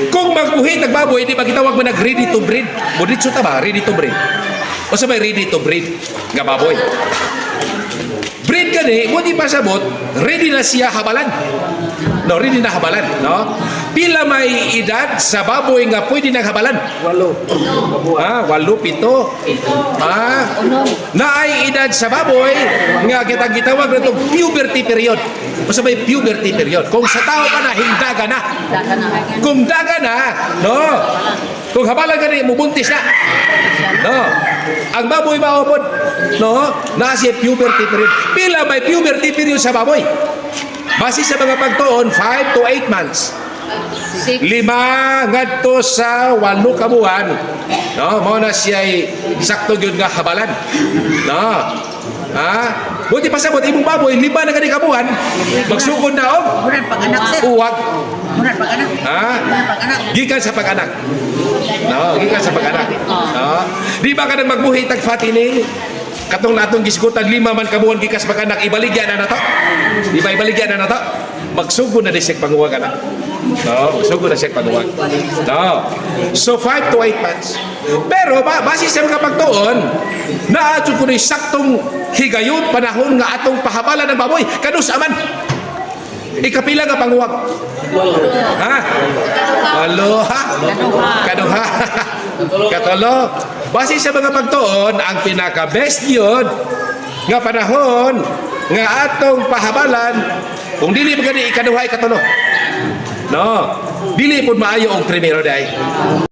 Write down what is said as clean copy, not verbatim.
Kung magbuhi nagbaboy, di ba gitawag mo nag ready to breed? Buditso ta ba? Ready to breed. O sa may ready to breed nga baboy. Breed gani, mo di pasabot, ready na siya habalan. No, ready na habalan, no? Pila may edad sa baboy nga pwede nang habalan? 8. 8, 7. Na ay edad sa baboy nga gitawag na itong puberty period. O sa may puberty period. Kung sa tao pa na, hindaga na. Kung daga na, no? Kung habalan ka na, mubuntis na. No? Ang baboy maupod, no? Na siya puberty period. Pila may puberty period sa baboy? Base sa mga pagtuon, 5 to 8 months. 5 ngadto sa 8 kabuan. No, mo na siya sakto gyud nga habalan. No. Buti pa sabot imong baboy 5 na kani kabuan. Magsugod na og Murag pag-anak sir. uwag. Murag pag-anak. Pag-anak. Gikan sa pag-anak. No, gikan sa pag-anak. No. Di ba ka nang magbuhi tag fatini? Katong natong gisgutan 5 man kabuan gikas pag-anak ibaligya na nato. Di ba ibaligya na nato? Magsugod na di siya panguwag anak. No, magsugod na siya panguwag. No. So 5 to 8 months. Pero base sa mga pagtuon, naadyo ko ni saktong higayon panahon nga atong pahabalan ng baboy. Kanus aman. Ikapila nga panguwag. Ha? Alo ha? Kaduha. Katolo. Base sa mga pagtuon, ang pinaka-best yun nga panahon nga atong pahabalan kung dili ba gani ikaduha ikatulo. No. Dili pud maayo og primero day.